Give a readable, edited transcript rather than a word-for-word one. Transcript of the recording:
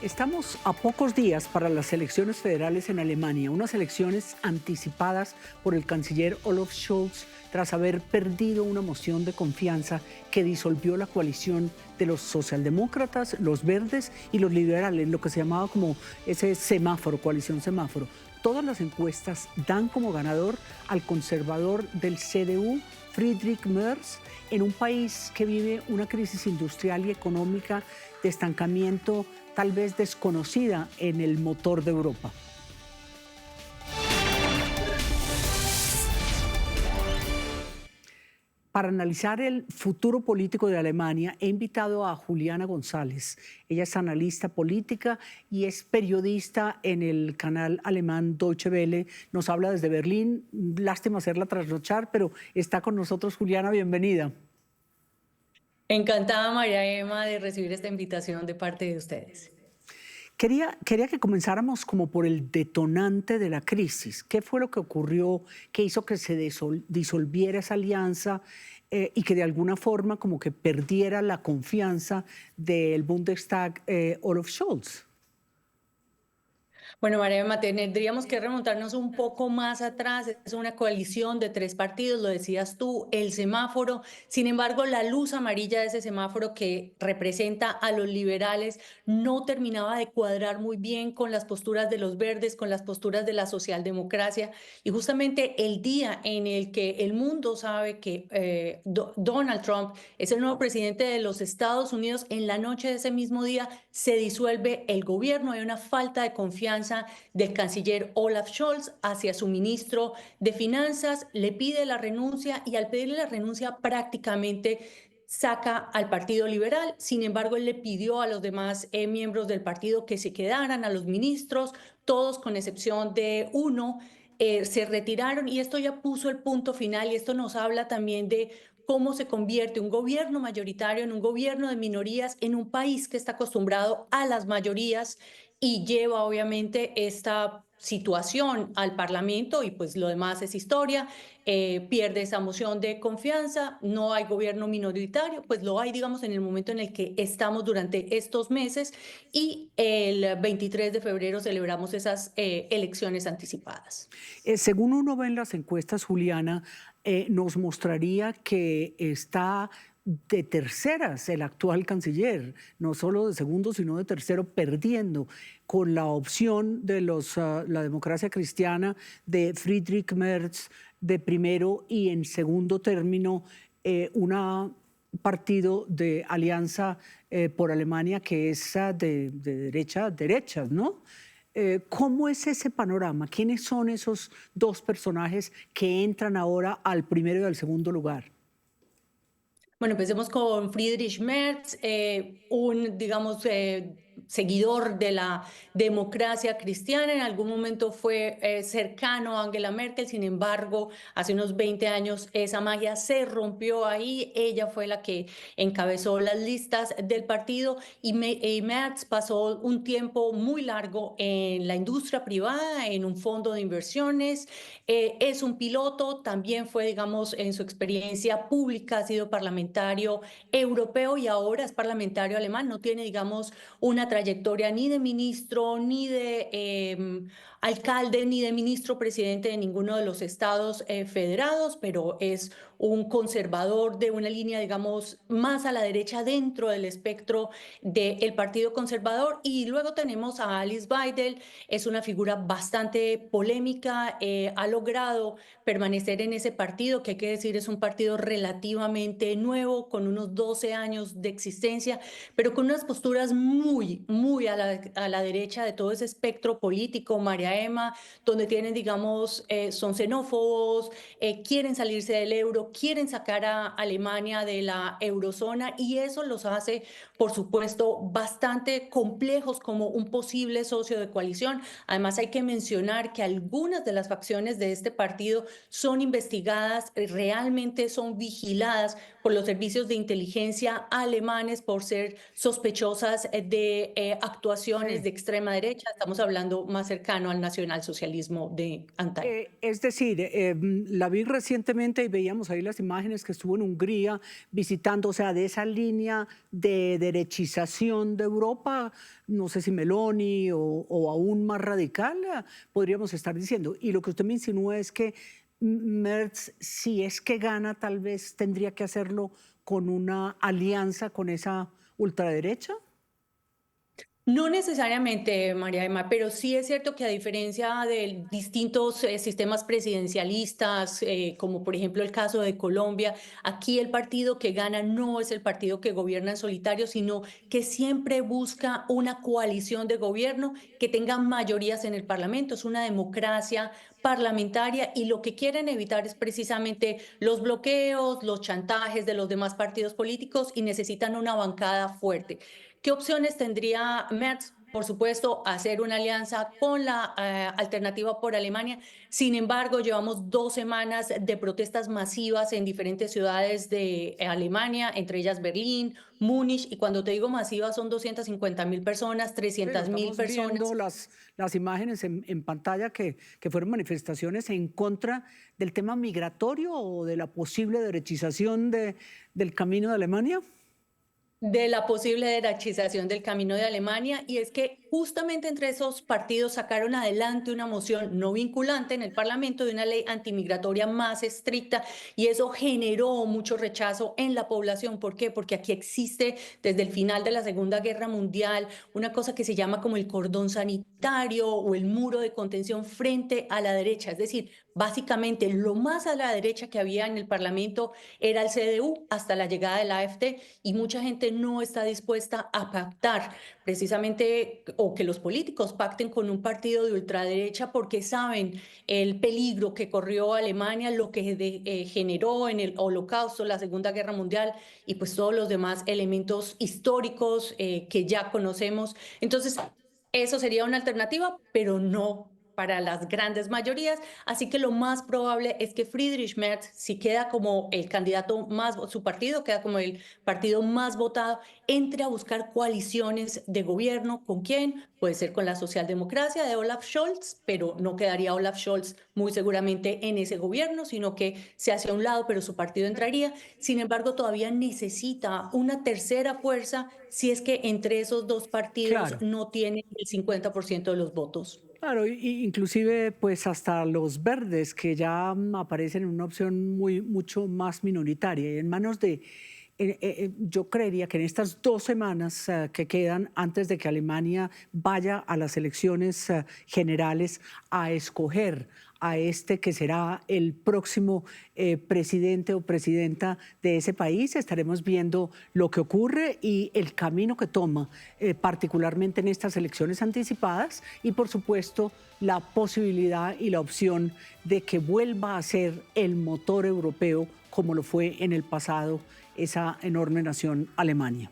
Estamos a pocos días para las elecciones federales en Alemania, unas elecciones anticipadas por el canciller Olaf Scholz tras haber perdido una moción de confianza que disolvió la coalición de los socialdemócratas, los verdes y los liberales, lo que se llamaba como ese semáforo, coalición semáforo. Todas las encuestas dan como ganador al conservador del CDU, Friedrich Merz, en un país que vive una crisis industrial y económica de estancamiento tal vez desconocida en el motor de Europa. Para analizar el futuro político de Alemania, he invitado a Juliana González. Ella es analista política y es periodista en el canal alemán Deutsche Welle. Nos habla desde Berlín. Lástima hacerla trasnochar, pero está con nosotros. Juliana, bienvenida. Encantada, María Emma, de recibir esta invitación de parte de ustedes. Quería que comenzáramos como por el detonante de la crisis. ¿Qué fue lo que ocurrió que hizo que se disolviera esa alianza y que de alguna forma como que perdiera la confianza del Bundestag Olaf Scholz? Bueno, María Emma, tendríamos que remontarnos un poco más atrás. Es una coalición de tres partidos, lo decías tú, el semáforo. Sin embargo, la luz amarilla de ese semáforo que representa a los liberales no terminaba de cuadrar muy bien con las posturas de los verdes, con las posturas de la socialdemocracia. Y justamente el día en el que el mundo sabe que Donald Trump es el nuevo presidente de los Estados Unidos, en la noche de ese mismo día se disuelve el gobierno. Hay una falta de confianza del canciller Olaf Scholz hacia su ministro de Finanzas, le pide la renuncia y al pedirle la renuncia prácticamente saca al Partido Liberal. Sin embargo, él le pidió a los demás miembros del partido que se quedaran, a los ministros, todos con excepción de uno, se retiraron y esto ya puso el punto final y esto nos habla también de cómo se convierte un gobierno mayoritario en un gobierno de minorías en un país que está acostumbrado a las mayorías y lleva obviamente esta situación al Parlamento y pues lo demás es historia, pierde esa moción de confianza, no hay gobierno minoritario, pues lo hay digamos en el momento en el que estamos durante estos meses y el 23 de febrero celebramos esas elecciones anticipadas. Según uno ve en las encuestas, Juliana, nos mostraría que está de terceras el actual canciller, no solo de segundo, sino de tercero, perdiendo con la opción de la democracia cristiana de Friedrich Merz de primero y en segundo término un partido de Alianza por Alemania que es de derecha, derechas, ¿no? ¿Cómo es ese panorama? ¿Quiénes son esos dos personajes que entran ahora al primero y al segundo lugar? Bueno, empecemos con Friedrich Merz, un, digamos, seguidor de la democracia cristiana. En algún momento fue cercano a Angela Merkel, sin embargo, hace unos 20 años esa magia se rompió ahí. Ella fue la que encabezó las listas del partido y Merz pasó un tiempo muy largo en la industria privada, en un fondo de inversiones. Es un piloto, también fue, digamos, en su experiencia pública, ha sido parlamentario europeo y ahora es parlamentario alemán. No tiene, digamos, una trayectoria ni de ministro, ni de alcalde, ni de ministro presidente de ninguno de los estados federados, pero es un conservador de una línea, digamos, más a la derecha dentro del espectro del Partido Conservador. Y luego tenemos a Alice Weidel, es una figura bastante polémica, ha logrado permanecer en ese partido, que hay que decir es un partido relativamente nuevo, con unos 12 años de existencia, pero con unas posturas muy a la derecha de todo ese espectro político, María Emma, donde tienen, digamos, son xenófobos, quieren salirse del euro, quieren sacar a Alemania de la eurozona y eso los hace, por supuesto, bastante complejos como un posible socio de coalición. Además, hay que mencionar que algunas de las facciones de este partido son investigadas, realmente son vigiladas por los servicios de inteligencia alemanes por ser sospechosas de actuaciones Sí. de extrema derecha. Estamos hablando más cercano al nacionalsocialismo de antaño. Es decir, la vi recientemente y veíamos ahí las imágenes que estuvo en Hungría visitando, o sea, de esa línea de derechización de Europa, no sé si Meloni o aún más radical, podríamos estar diciendo. Y lo que usted me insinúa es que Merz, si es que gana, tal vez tendría que hacerlo con una alianza con esa ultraderecha. No necesariamente, María Emma, pero sí es cierto que a diferencia de distintos sistemas presidencialistas, como por ejemplo el caso de Colombia, aquí el partido que gana no es el partido que gobierna en solitario, sino que siempre busca una coalición de gobierno que tenga mayorías en el Parlamento. Es una democracia parlamentaria y lo que quieren evitar es precisamente los bloqueos, los chantajes de los demás partidos políticos y necesitan una bancada fuerte. ¿Qué opciones tendría Merz? Por supuesto, hacer una alianza con la Alternativa por Alemania. Sin embargo, llevamos 2 semanas de protestas masivas en diferentes ciudades de Alemania, entre ellas Berlín, Múnich, y cuando te digo masivas son 250.000 personas, Sí, lo 300.000 estamos viendo personas. las imágenes en pantalla que fueron manifestaciones en contra del tema migratorio o de la posible derechización del camino de Alemania. De la posible derechización del camino de Alemania, y es que justamente entre esos partidos sacaron adelante una moción no vinculante en el Parlamento de una ley antimigratoria más estricta, y eso generó mucho rechazo en la población. ¿Por qué? Porque aquí existe desde el final de la Segunda Guerra Mundial una cosa que se llama como el cordón sanitario o el muro de contención frente a la derecha, es decir, básicamente lo más a la derecha que había en el Parlamento era el CDU hasta la llegada de la AfD, y mucha gente no está dispuesta a pactar precisamente, o que los políticos pacten con un partido de ultraderecha, porque saben el peligro que corrió Alemania, lo que generó en el Holocausto, la Segunda Guerra Mundial y pues todos los demás elementos históricos que ya conocemos. Entonces, eso sería una alternativa, pero no para las grandes mayorías. Así que lo más probable es que Friedrich Merz, si queda como el candidato más, su partido queda como el partido más votado, entre a buscar coaliciones de gobierno. ¿Con quién? Puede ser con la socialdemocracia de Olaf Scholz, pero no quedaría Olaf Scholz muy seguramente en ese gobierno, sino que se hace a un lado, pero su partido entraría. Sin embargo, todavía necesita una tercera fuerza si es que entre esos dos partidos Claro. no tiene el 50% de los votos. Claro, inclusive pues hasta los verdes que ya aparecen en una opción mucho más minoritaria y en manos de, yo creería que en estas 2 semanas que quedan antes de que Alemania vaya a las elecciones generales a escoger a este que será el próximo presidente o presidenta de ese país. Estaremos viendo lo que ocurre y el camino que toma, particularmente en estas elecciones anticipadas y, por supuesto, la posibilidad y la opción de que vuelva a ser el motor europeo como lo fue en el pasado esa enorme nación Alemania.